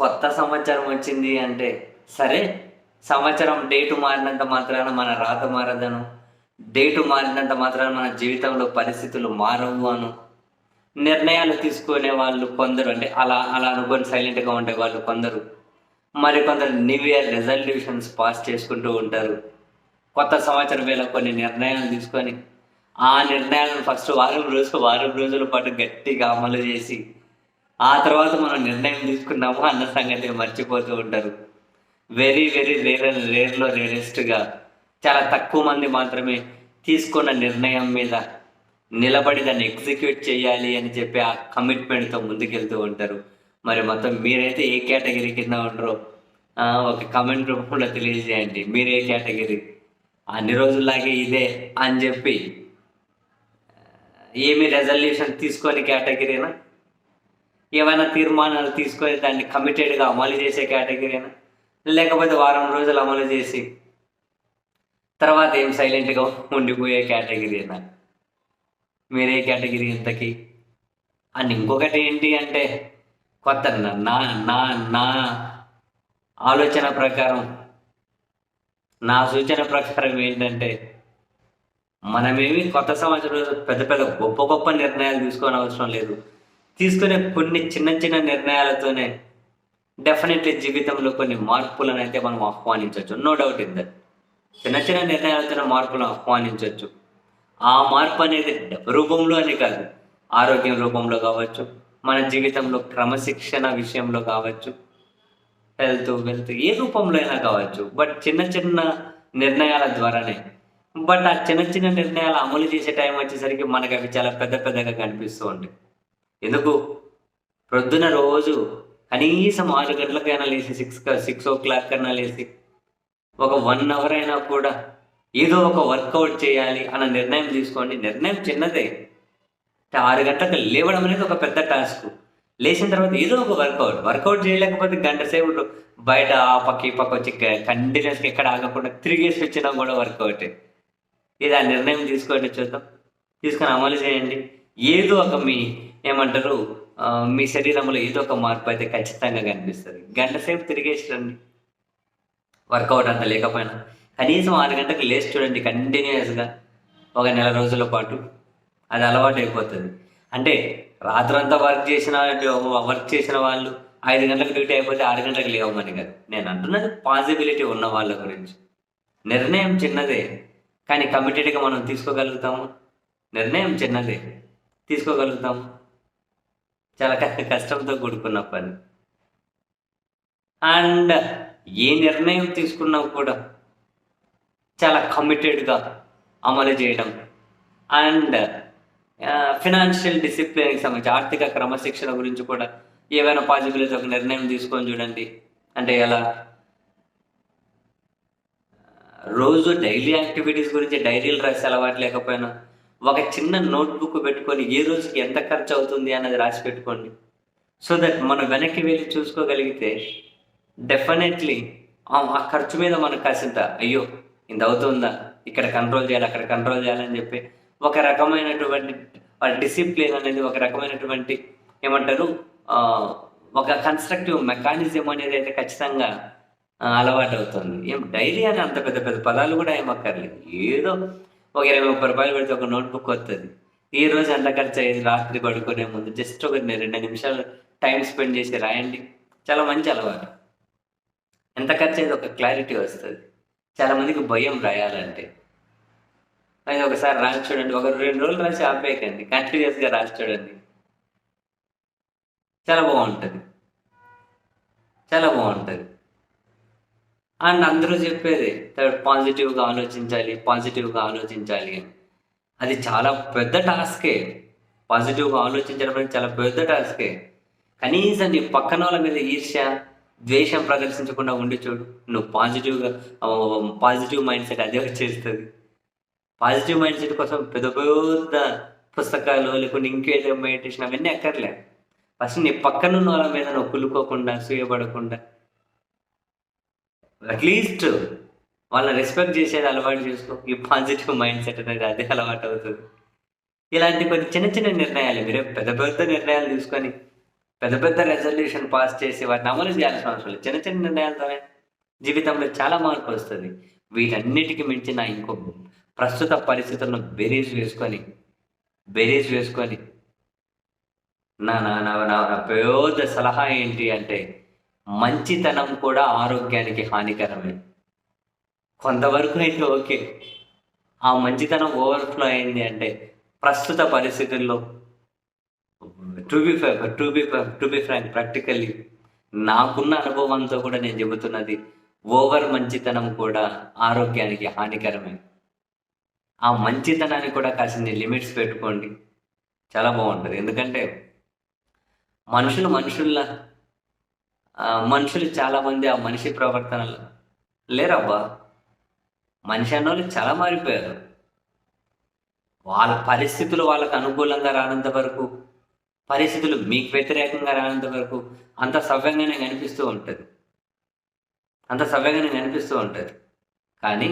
కొత్త సంవత్సరం వచ్చింది అంటే, సరే సంవత్సరం డేటు మారినంత మాత్రాన మన రాత మారదను, డేటు మారినంత మాత్రాన మన జీవితంలో పరిస్థితులు మారవు అను, నిర్ణయాలు తీసుకునే వాళ్ళు కొందరు అంటే అలా అలా అనుకొని సైలెంట్‌గా ఉండేవాళ్ళు కొందరు. మరికొందరు న్యూ ఇయర్ రిజల్యూషన్స్ పాస్ చేసుకుంటూ ఉంటారు. కొత్త సంవత్సరం వేళ కొన్ని నిర్ణయాలు తీసుకొని, ఆ నిర్ణయాలను ఫస్ట్ వారం రోజుల పాటు గట్టిగా అమలు చేసి, ఆ తర్వాత మనం నిర్ణయం తీసుకున్నాము అన్న సంగతి మర్చిపోతూ ఉంటారు. వెరీ వెరీ రేర్‌లో రేరెస్ట్‌గా చాలా తక్కువ మంది మాత్రమే తీసుకున్న నిర్ణయం మీద నిలబడి దాన్ని ఎగ్జిక్యూట్ చేయాలి అని చెప్పి ఆ కమిట్మెంట్‌తో ముందుకెళ్తూ ఉంటారు. మరి మొత్తం మీరైతే ఏ కేటగిరీ కింద ఉండరో ఒక కామెంట్ రూపంలో తెలియజేయండి. మీరు ఏ కేటగిరీ? అన్ని రోజుల్లాగే ఇదే అని చెప్పి ఏమి రెజల్యూషన్ తీసుకొని కేటగిరీనా? ఏమైనా తీర్మానాలు తీసుకొని దాన్ని కమిటెడ్‌గా అమలు చేసే కేటగిరీనా? లేకపోతే వారం రోజులు అమలు చేసి తర్వాత ఏం సైలెంట్‌గా ఉండిపోయే కేటగిరీనా? మీరే కేటగిరీ ఇంతకీ? అండ్ ఇంకొకటి ఏంటి అంటే కొత్త నా నా నా నా ఆలోచన ప్రకారం, నా సూచన ప్రకారం ఏంటంటే, మనమేమి కొత్త సంవత్సరం రోజు పెద్ద పెద్ద గొప్ప గొప్ప నిర్ణయాలు తీసుకోనవసరం లేదు. తీసుకునే కొన్ని చిన్న చిన్న నిర్ణయాలతోనే డెఫినెట్లీ జీవితంలో కొన్ని మార్పులనైతే మనం ఆహ్వానించవచ్చు. No doubt in that. చిన్న చిన్న నిర్ణయాలతోనే మార్పులను ఆహ్వానించవచ్చు. ఆ మార్పు అనేది డబ్బు రూపంలో అని కాదు, ఆరోగ్యం రూపంలో కావచ్చు, మన జీవితంలో క్రమశిక్షణ విషయంలో కావచ్చు, వెల్త్ ఏ రూపంలో అయినా కావచ్చు. బట్ చిన్న చిన్న నిర్ణయాల ద్వారానే. బట్ ఆ చిన్న చిన్న నిర్ణయాలు అమలు చేసే టైం వచ్చేసరికి మనకు అవి చాలా పెద్ద పెద్దగా కనిపిస్తూ ఉంటాయి. ఎందుకు? ప్రొద్దున రోజు కనీసం 6 గంటలకైనా లేసి 6 కన్నా లేసి ఒక 1 అవర్ అయినా కూడా ఏదో ఒక వర్కౌట్ చేయాలి అన్న నిర్ణయం తీసుకోండి. నిర్ణయం చిన్నదే. 6 గంటలకు లేవడం అనేది ఒక పెద్ద టాస్క్. లేచిన తర్వాత ఏదో ఒక వర్కౌట్ చేయలేకపోతే గంట సేపు బయట ఆ పక్క ఈ పక్క వచ్చి కంటిన్యూస్గా ఎక్కడ ఆగకుండా తిరిగేసి వచ్చినా కూడా వర్కౌటే. ఇది ఆ నిర్ణయం తీసుకోండి, చూద్దాం. తీసుకొని అమలు చేయండి. ఏదో ఒక ఏమంటారు మీ శరీరంలో ఏదో ఒక మార్పు అయితే ఖచ్చితంగా కనిపిస్తుంది. గంట సేపు తిరిగేసి రండి, వర్కౌట్ అంత లేకపోయినా కనీసం 6 గంటలకు లేచి చూడండి కంటిన్యూస్గా ఒక నెల రోజుల పాటు. అది అలవాటు అయిపోతుంది. అంటే రాత్రంతా వర్క్ చేసిన వాళ్ళు 5 గంటలకు డ్యూటీ అయిపోతే 6 గంటలకు లేవమని కాదు. నేను అంటున్నది పాసిబిలిటీ ఉన్న వాళ్ళ గురించి. నిర్ణయం చిన్నదే, కానీ కమిటెడ్గా మనం తీసుకోగలుగుతాము. నిర్ణయం చిన్నదే, తీసుకోగలుగుతాము. చాలా కష్టంతో కూడుకున్న పని. అండ్ ఏ నిర్ణయం తీసుకున్నా కూడా చాలా కమిటెడ్గా అమలు చేయడం. అండ్ ఫినాన్షియల్ డిసిప్లిన్కి సంబంధించి ఆర్థిక క్రమశిక్షణ గురించి కూడా ఏవైనా పాసిబిలిటీ ఒక నిర్ణయం తీసుకొని చూడండి. అంటే ఎలా రోజు డైలీ యాక్టివిటీస్ గురించి డైరీలు రాసి అలవాటు లేకపోయినా ఒక చిన్న నోట్బుక్ పెట్టుకొని ఏ రోజుకి ఎంత ఖర్చు అవుతుంది అన్నది రాసి పెట్టుకోండి. సో దట్ మనం వెనక్కి వెళ్ళి చూసుకోగలిగితే డెఫినెట్లీ ఆ ఖర్చు మీద మనకు కాసింత అయ్యో ఇంత అవుతుందా, ఇక్కడ కంట్రోల్ చేయాలి, అక్కడ కంట్రోల్ చేయాలని చెప్పి ఒక రకమైనటువంటి డిసిప్లిన్ అనేది, ఒక రకమైనటువంటి ఏమంటారు ఒక కన్స్ట్రక్టివ్ మెకానిజం అనేది అయితే ఖచ్చితంగా అలవాటు అవుతుంది. ఏం డైరీ అని అంత పెద్ద పెద్ద పదాలు కూడా ఏమక్కర్లేదు. ఏదో ఒక 20-30 రూపాయలు పెడితే ఒక నోట్బుక్ వస్తుంది. ఈ రోజు ఎంత ఖర్చు అయ్యేది, రాత్రి పడుకునే ముందు జస్ట్ ఒక 2 నిమిషాలు టైం స్పెండ్ చేసి రాయండి. చాలా మంచి అలవాటు. ఎంత ఖర్చు అయ్యేది ఒక క్లారిటీ వస్తుంది. చాలామందికి భయం రాయాలంటే. అది ఒకసారి రాసి చూడండి, ఒక 2 రోజులు రాసి ఆపేయకండి, కంటిన్యూస్గా రాసి చూడండి. చాలా బాగుంటుంది, చాలా బాగుంటుంది. అండ్ అందరూ చెప్పేది పాజిటివ్గా ఆలోచించాలి అని. అది చాలా పెద్ద టాస్కే. పాజిటివ్గా ఆలోచించడం అనేది చాలా పెద్ద టాస్కే. కనీసం నీ పక్కన వాళ్ళ మీద ఈర్ష్య, ద్వేషం ప్రదర్శించకుండా ఉండి చూడు. నువ్వు పాజిటివ్ మైండ్ సెట్ అదే వచ్చేస్తుంది. పాజిటివ్ మైండ్ సెట్ కోసం పెద్ద పెద్ద పుస్తకాలు లేకుంటే ఇంకేదో మెడిటేషన్ అవన్నీ అక్కర్లే. ఫస్ట్ నీ పక్కనున్న వాళ్ళ మీద నువ్వు కులుకోకుండా, సూయపడకుండా, అట్లీస్ట్ వాళ్ళని రెస్పెక్ట్ చేసేది అలవాటు చేసుకో. ఈ పాజిటివ్ మైండ్ సెట్ అనేది అదే అలవాటు అవుతుంది. ఇలాంటి కొన్ని చిన్న చిన్న నిర్ణయాలు, మీరే పెద్ద పెద్ద నిర్ణయాలు తీసుకొని పెద్ద పెద్ద రెజల్యూషన్ పాస్ చేసి వాటిని అమలు చేయాల్సిన అవసరం లేదు. చిన్న చిన్న నిర్ణయాలతోనే జీవితంలో చాలా మార్పు వస్తుంది. వీటన్నిటికి మించిన ఇంకో ప్రస్తుత పరిస్థితులను బేరీజ్ వేసుకొని నా నా నా నా నా పెద్ద సలహా ఏంటి అంటే, మంచితనం కూడా ఆరోగ్యానికి హానికరమే. కొంతవరకు అయితే ఓకే. ఆ మంచితనం ఓవర్‌ఫ్లో అయింది అంటే, ప్రస్తుత పరిస్థితుల్లో టు బి ఫ్రాంక్ ప్రాక్టికల్లీ నాకున్న అనుభవంతో కూడా నేను చెబుతున్నది, ఓవర్ మంచితనం కూడా ఆరోగ్యానికి హానికరమే. ఆ మంచితనాన్ని కూడా కాసిన్ని లిమిట్స్ పెట్టుకోండి. చాలా బాగుంటది. ఎందుకంటే మనుషుల్లా మనుషులు చాలామంది ఆ మనిషి ప్రవర్తనలో లేరబ్బా! మనిషి అన్నోళ్ళు చాలా మారిపోయారు. వాళ్ళ పరిస్థితులు వాళ్ళకు అనుకూలంగా రానంత వరకు, పరిస్థితులు మీకు వ్యతిరేకంగా రానంత వరకు అంత సవ్యంగానే కనిపిస్తూ ఉంటుంది. కానీ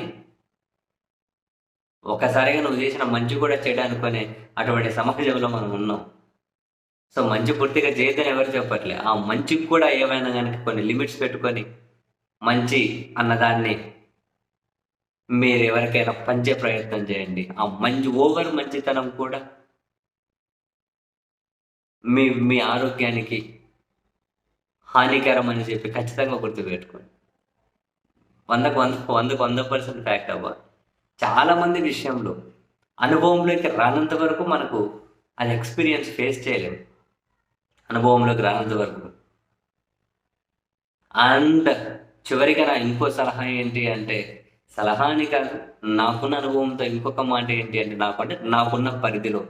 ఒక్కసారిగా నువ్వు చేసిన మంచి కూడా చెడు అనుకునే అటువంటి సమాజంలో మనం ఉన్నాం. సో మంచి పూర్తిగా చేయొద్దని ఎవరు చెప్పట్లే. ఆ మంచికి కూడా ఏమైనా కనుక కొన్ని లిమిట్స్ పెట్టుకొని మంచి అన్నదాన్ని మీరు ఎవరికైనా పంచే ప్రయత్నం చేయండి. ఆ ఓవర్ మంచితనం కూడా మీ ఆరోగ్యానికి హానికరం అని చెప్పి ఖచ్చితంగా గుర్తుపెట్టుకోండి. 100% ఫ్యాక్ట్ అవ్వ. చాలామంది విషయంలో అనుభవంలోకి రానంత వరకు మనకు అది ఎక్స్పీరియన్స్ ఫేస్ చేయలేము. అనుభవంలోకి రానంత వరకు. అండ్ చివరిగా నా ఇంకో సలహా ఏంటి అంటే, సలహాని కాదు, నాకున్న అనుభవంతో ఇంకొక మాట ఏంటి అంటే, నాకున్న పరిధిలో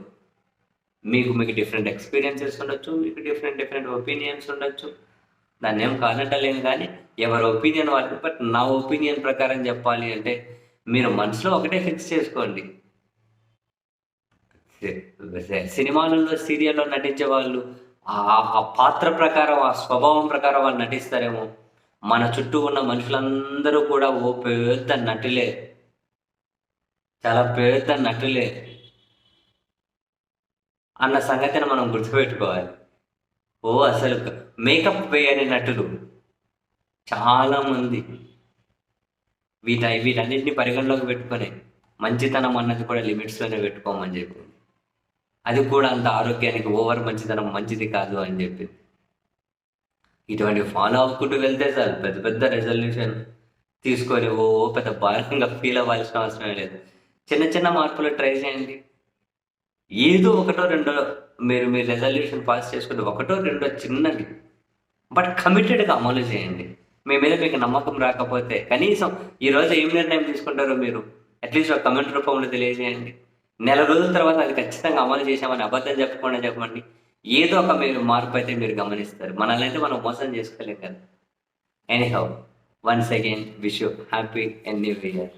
మీకు డిఫరెంట్ ఎక్స్పీరియన్సెస్ ఉండొచ్చు, మీకు డిఫరెంట్ ఒపీనియన్స్ ఉండొచ్చు. దాన్ని ఏం కాదంటలేను, కానీ ఎవరి ఒపీనియన్ వాళ్ళకి. బట్ నా ఒపీనియన్ ప్రకారం చెప్పాలి అంటే, మీరు మనసులో ఒకటే ఫిక్స్ చేసుకోండి. సినిమాలలో, సీరియల్లో నటించే వాళ్ళు ఆ పాత్ర ప్రకారం, ఆ స్వభావం ప్రకారం వాళ్ళు నటిస్తారేమో. మన చుట్టూ ఉన్న మనుషులందరూ కూడా ఓ పెద్ద నటులే, చాలా పెద్ద నటులే అన్న సంగతిని మనం గుర్తుపెట్టుకోవాలి. అసలు మేకప్ వేయని నటులు చాలామంది. వీటన్నిటిని పరిగణలోకి పెట్టుకొని మంచితనం అన్నది కూడా లిమిట్స్లోనే పెట్టుకోమని చెప్పి, అది కూడా అంత ఆరోగ్యానికి ఓవర్ మంచితనం మంచిది కాదు అని చెప్పి, ఇటువంటి ఫాలో అవ్వకుంటూ వెళ్తే చాలు. పెద్ద పెద్ద రెజల్యూషన్ తీసుకొని పెద్ద భారంగా ఫీల్ అవ్వాల్సిన అవసరం లేదు. చిన్న చిన్న మార్పులు ట్రై చేయండి. ఏదో ఒకటో రెండో మీరు రెజల్యూషన్ పాస్ చేసుకుంటే ఒకటో రెండో చిన్నవి, బట్ కమిటెడ్గా అమలు చేయండి. మీ మీద మీకు నమ్మకం రాకపోతే కనీసం ఈరోజు ఏం నిర్ణయం తీసుకుంటారో మీరు అట్లీస్ట్ ఒక కమెంట్ రూపంలో తెలియజేయండి. నెల రోజుల తర్వాత అది ఖచ్చితంగా అమలు చేశామని అబద్ధం చెప్పండి. ఏదో ఒక మీరు మార్పు అయితే మీరు గమనిస్తారు. మనల్ని అయితే మనం మోసం చేసుకోలేం కదా. Anyhow, once again wish you happy and new year.